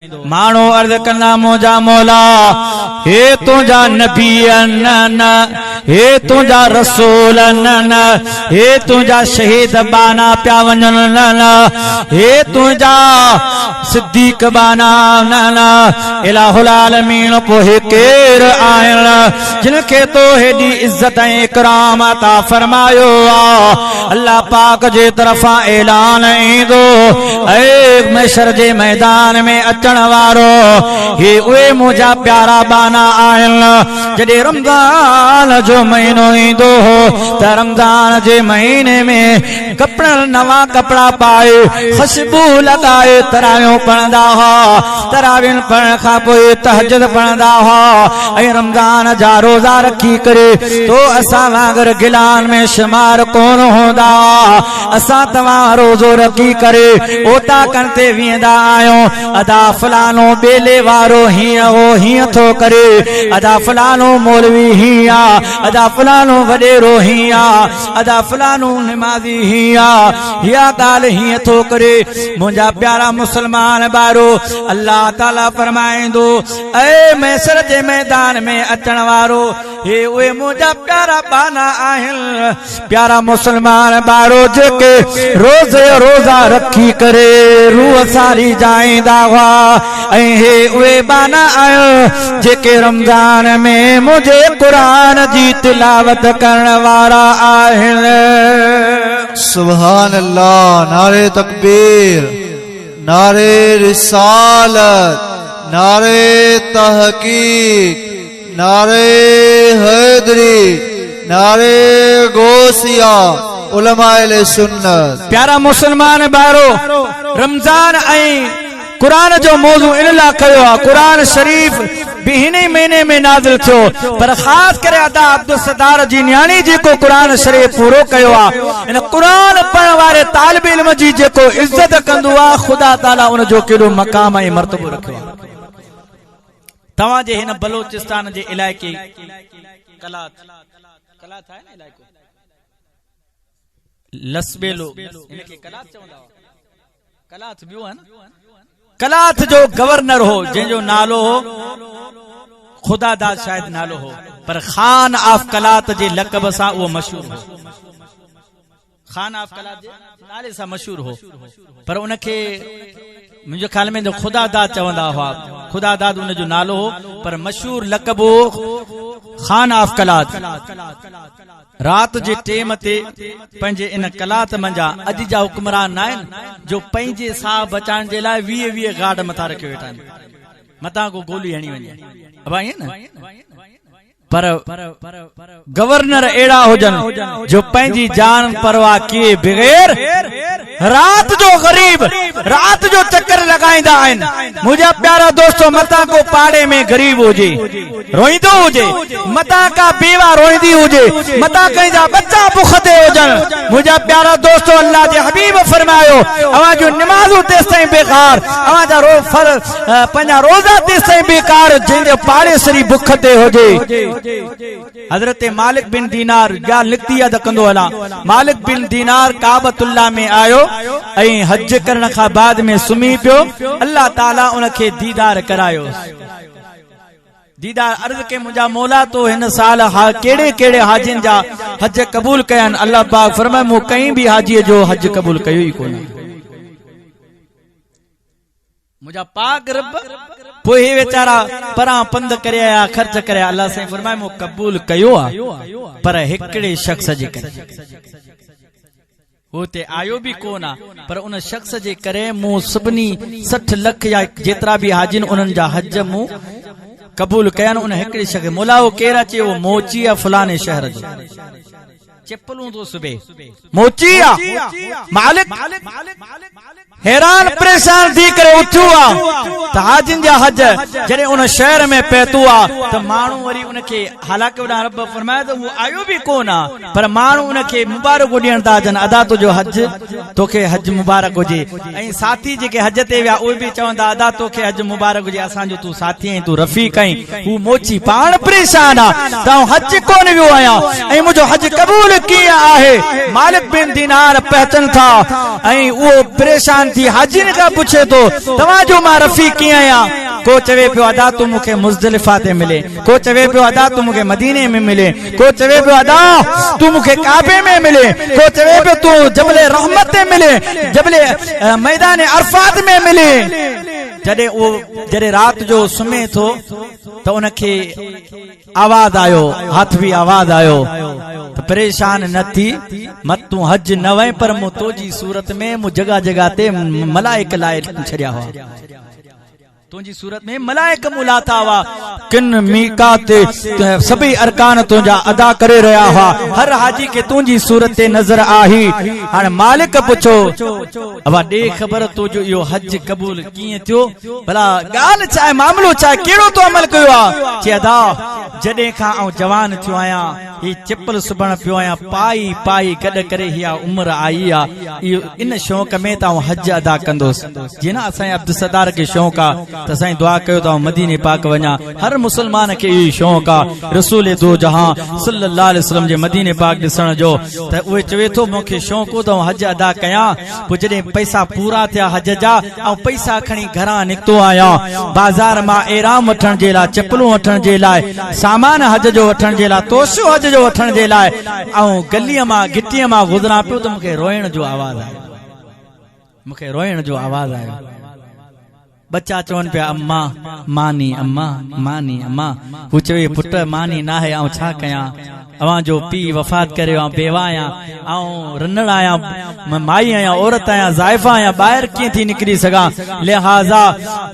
मानो अर्ज कंदा मुंहिंजा मौला हे तुंहिंजा नबी न हे तुंहिंजा रसूल न हे तुंहिंजा शहीद बाना पिया वञनि न हे तुंहिंजा सिद्दीक बाना न इलाहुल आलमीन पोइ केर आहिनि जिनखे तो हेॾी इज़त ऐं इकराम अता फरमायो आहे। अल्लाह पाक जे तरफ़ां ऐलान ईंदो ऐ महशर जे मैदान में अचण वारो हे उहे मुंहिंजा प्यारा बाना आहिनि। जॾहिं रमज़ान जो महीनो ईंदो हो त रमज़ान जे महीने में कपड़ा नवा कपड़ा पाए खुशबू लगाए तरावियूं पढ़ंदा हुआ। तरावियुनि पढ़ण खां पोइ तहज्जुद पढ़ंदा हुआ ऐं रमज़ान जा रोज़ा रखी करे तो असां वांगुरु गिलान में शुमार कोन हूंदा। असां तव्हां रोज़ो रखी करे ओटा कण ते वेंदा आहियूं। अदा फलानो बेले वारो हीअं हो हीअं थो करे, अदा फलानो मौलवी हीअं, अदा फलानो वडेरो हीअं, अदा फलानो निमाज़ी हीअं, हीअ ॻाल्हि हीअं थो करे। मुंहिंजा प्यारा मुस्लमान बारो अल्लाह ताला फरमाईंदो ऐ मैसर जे मैदान में अचण वारो हे उहे मुंहिंजा प्यारा बाना आहिनि। प्यारा मुस्लमान बारो जेके रोज़ा रखी करे रूह सारी जाईंदा हुआ ऐं हे उहे बाना आहिनि जेके रमज़ान में मुंहिंजे क़ुरान जी तिलावत करण वारा आहिनि। सुभान अल्लाह, नारे तकबीर, नारे रिसालत, नारे तहकीक, नारे हैदरी, नारे गोसिया, उलमाए सुन्नत। प्यारा मुसलमान बारो रमज़ान ऐं कुरान जो मौजू इन लाइ कयो आहे। कुरान शरीफ भी हिन महीने में नाज़िल थियो पर ख़ासि करे अदा अब्दुल सत्तार जी न्याणी जेको कुरान शरीफ पूरो कयो आहे। इन कुरान पढ़ण वारे तालिब इल्म जी जेको इज़त कंदो आहे ख़ुदा ताला उन जो केॾो मक़ाम ऐं मर्तबो रखियो आहे। तव्हां जे हिन बलोचिस्तान जे इलाइक़े कलात आहे न इलाइक़ो लसबेलो इनखे कलात चवंदा हुआ। कलात ॿियो आहे न। कलात जो गवर्नर हो जंहिंजो नालो हो खुदादाद शायद नालो हो पर खान ऑफ कलात जे लक़ब सां उहो मशहूर हो। खान ऑफ कलात जे नाले सां मशहूर हो पर उनखे मुंहिंजे ख्याल में खुदादाद चवंदा हुआ। खुदादाद उनजो नालो हो पर मशहूर लक़ब हो खान ऑफ कलात। रात जे टेम ते पंहिंजे इन कलात मंझा अॼु जा हुक्मरान न आहिनि जो पंहिंजे साह बचाइण जे लाइ 20 गार्ड मथां रखियो वेठा आहिनि, मथां को गोली हणी वञे अब ईअं न। पर गवर्नर अहिड़ा हुजनि जो पंहिंजी जान परवाह किए बग़ैर रात जो गरीब रात जो चक्कर लगाईंदा आहिनि। मुंहिंजा प्यारा दोस्तों मथां को पाड़े में गरीब हुजे रोईंदो हुजे, मथां का बेवा रोईंदी हुजे, मथां कंहिंजा बच्चा बुख ते हुजनि, मुंहिंजा प्यारा दोस्तों अल्लाह जे हबीब फरमायो अवां जो निमाज़ूं तेसि ताईं बेकार, अवां जा पंहिंजा रोज़ा तेसि ताईं बेकार जंहिंजे पाड़े सरी बुख ते हुजे। हजरत मालिक बिन दीनार या लिखती याद कंदो हला। मालिक बिन दीनार काबतुल्लाह में आयो ऐं हज करण खां बाद में सुम्ही पियो। अल्लाह ताला उनखे दीदार करायो। दीदार अर्ज़ के मुंहिंजा मौला तो हिन साल कहिड़े कहिड़े हाजिन जा हज क़बूल कया आहिनि। अल्लाह पाक फरमाए मूं कंहिं बि हाजीअ जो हज क़बूल कयो ई कोन। मुंहिंजा पाक रब पोइ हे वेचारा परां पंध करे आया ख़र्च करे अल्लाह साईं फरमाए मूं क़बूल कयो आहे पर हिकिड़े शख़्स जे करे होते आयो भी कोन आहे पर उन शख़्स जे करे मूं सभिनी 60 लख या जेतिरा भी हाजिन उन्हनि जा हज मूं क़बूल कया आहिनि। उन हिकिड़े शख़्स मोला वो केरु अचे वो मोची आहे फलाणे शहर जो चप्पलूं तो सुबे मोची आहे। मालिक हैरान परेशान थी करे उथियो आहे त हाजिन जा हज जॾहिं उन शहर में पहुतो आहे त माण्हू वरी उनखे हालांकि उन रब फरमाए त उहो आयो बि कोन आहे पर माण्हू उनखे मुबारक ॾियण था अचनि अदा तुंहिंजो हज तोखे हज मुबारक हुजे। ऐं साथी जेके हज ते विया उहे बि चवंदा अदा तोखे हज मुबारक हुजे, असांजो तूं साथी आहीं, तूं रफ़ीक आहीं। हू मोची पाण परेशान आहे त हज कोन वियो आहियां ऐं मुंहिंजो हज क़बूल कीअं आहे। मालिक बिन दीनार पहचन था ऐं उहो परेशान थी हाजिन का पूछे तो तवाजो मां रफीकी कीअं आहियां को चवे पियो अदा तू मूंखे मुज़दलिफ़ा ते मिले को चवे पियो अदा तू मूंखे मदीने में मिले को चवे पियो अदा तू मूंखे काबे में मिले को चवे पियो तू जबल रहमत ते मिले जबल मैदान अरफात में मिले जॾहिं रात जो सुम्हे थो त उनखे आवाज़ आयो हाथ भी आवाज़ आयो त परेशान न थी मत तू हज न वए पर मूं तुंहिंजी सूरत में मूं जगह जगह ते मलाइक लाए छॾिया हुआ तुझी सूरत में मलाइक मुलाता हुआ किन मीकात सभी अरकान तुझा अदा करे रहा हुआ हर हाजी के तुझी सूरत ते नजर आई हाणे मालिक पुछो अबा दे खबर तो जो यो हज कबूल किए थियो भला गाल चाहे मामलो चाहे केड़ो तो अमल कयो आ चे अदा जडे का औ जवान थियो आया ही चप्पल सुबण पियो आया पाई पाई गड करे हिया उम्र आई आ इन शौक में ता हज अदा कंदोस जिना असा अब्दुल सत्तार के शौक आ त साईं दुआ कयो त मदीने पाक वञा हर मुसलमान के ई शौक आ रसूल दो जहां सल्लल्लाहु अलैहि वसल्लम जे मदीने पाक दिसण जो त उहे चवे थो मूंखे शौक हो त हज अदा कया पो जडे पैसा पूरा थिया हज जा ऐं पैसा खणी घरां निकतो आया बाजार मां एराम वठण जे लाइ चप्पलूं वठण जे लाइ सामान हज जो वठण जे लाइ तोशो हज जो वठण जे लाइ ऐं गलीअ मां गिटीअ मां गुज़रां पियो त मूंखे रोइण जो आवाज़ आयो मूंखे रोइण जो आवाज़ आयो बच्चा चवन पे अम्मा मानी अम्मा मानी अम्मा हू चवे पुट मानी ना है ऐं छा कया अवां जो पी वफात करे बेवा आया ऐं रनड़ आया माई आया औरत आया ज़ाइफा आया ॿाहिरि कीअं थी निकिरी सघां लिहाज़ा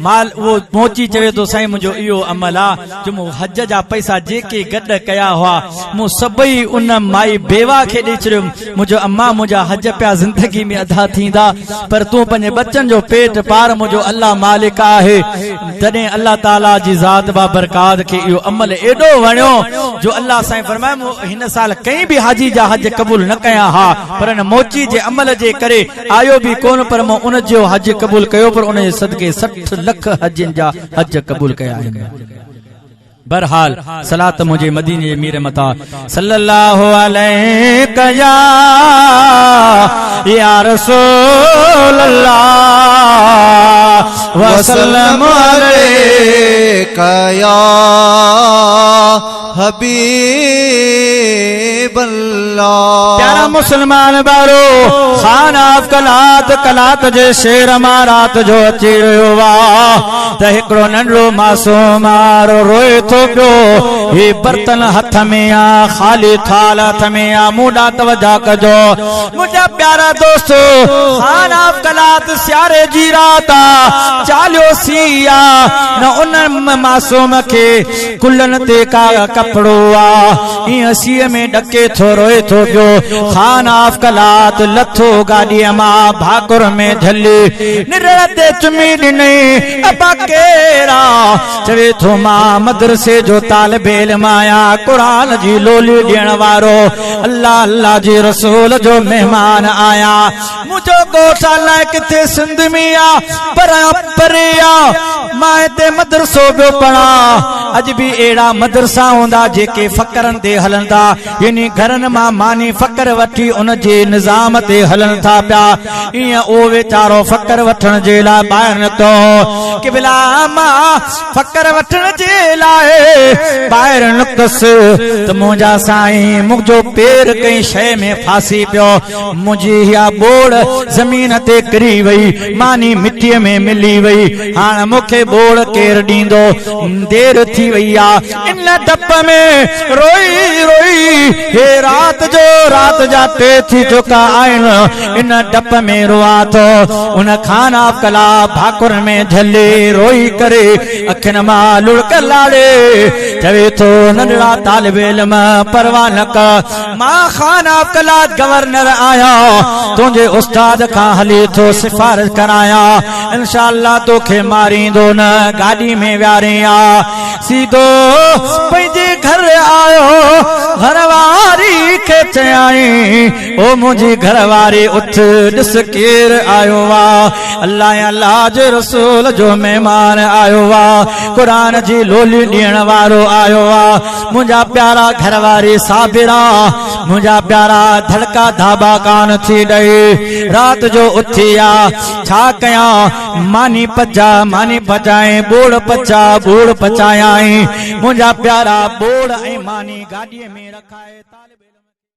माल वो पहुची चवे तो साईं मुंहिंजो इहो अमल आहे जो मूं हज जा पैसा जेके गॾु कया हुआ मूं सभई उन माई बेवा खे ॾेई छॾियो मुंहिंजो अम्मा मुंहिंजा हज पिया ज़िंदगी में अदा थींदा पर तूं पंहिंजे बच्चनि जो पेट पार मुंहिंजो अल्लाह मालिक आहे तॾहिं अल्लाह ताला जी ज़ात बा बरकात खे इहो अमल एॾो वणियो जो अल्लाह साईं फरमाए हिन साल कई भी हाजी जा हज कबूल न कया हा पर न मोची जे अमल जे करे आयो भी कोन पर मो उन जो हज कबूल कयो पर उन जे सदके 60 लख हजन जा हज कबूल कया बहरहाल सलात मुझे मदीने मीर मता सल्लल्लाहु अलैहि या रसूल अल्लाह वसल्लम अलैका या हबीब अल्लाह प्यारा मुसलमान बारो खान आप कलात जे शेर मारात जो अची रहियो वा त हिकड़ो नंढो मासूम रोए थो पियो ही बर्तन हथ में आ खाली थाल हथ में आ मुंडा तवजा कजो मुंहिंजा प्यारा दोस्तो खान आप कलात सियारे जी रात चालियो सिया न उन मासूम के कुल्लन ते का कपड़ो आ ईअं सीअ में ॾके थो रोए थो पियो खान आफ कलात लथो गाॾीअ मां भाकुर में झली निरड़ ते चुमी ॾिनई अबा केरा चवे थो मां मदरसे जो तालिबे इल्म आहियां क़ुरान जी लोली ॾियण वारो अल्लाह अल्लाह जी रसूल जो मेहमान आहियां मुंहिंजो ॻोठ अलाए किथे सिंध में आ पर परे आ मां हिते मदरसो पियो पढ़ा अॼु बि अहिड़ा मदरसा हूंदा जेके फ़क़रनि ते हलंदा यानी घरनि मां मानी फ़क़र वठी उन जे निज़ाम ते हलनि था पिया ईअं उहो वीचारो फ़क़र वठण जे लाइ ॿाहिरि निकितो क़िबला मां फ़क़र वठण जे लाइ ॿाहिरि निकतसि त मुंहिंजा साईं मुंहिंजो पेर कंहिं शइ में फासी पियो मुंहिंजी इहा ॿोड़ ज़मीन ते किरी वई मानी मिटीअ में मिली वई हाणे मूंखे ॿोड़ केरु ॾींदो देर थी वई आहे इन डप में रोई रोई हे रात जा 3 थी चुका आहिनि इन डप में रोआ थो उन खाना कला भाकुर में झले रोई करे अखियुनि मां लुड़क लाड़े चवे थो नंढड़ा तालिबे इल्म परवाह न कर मां खाना कला गवर्नर आया तुंहिंजे उस्ताद खां हली थो सिफारिश कराया इंशाअल्लाह तोखे मारींदो न गाॾी में वियारिया सीधो पंहिंजे घर आयो घरवारी खे चयाई ओ मुंहिंजी घरवारी उथ ॾिस केरु आयो आहे अल्लाह अल्लाह जे रसूल जो मेहमान आयो वा कुरान जी लोली ॾियण वारो आयो वा मुंहिंजा प्यारा घरवारी साबिरा मुंहिंजा प्यारा धड़का धाबा कान थी ॾे रात जो उथी आ छा कयां मानी पचाए बोड़ पचा बोड़ पचायाई मुंहिंजा प्यारा बोड़ ऐं मानी गाॾीअ में रखाए तालिब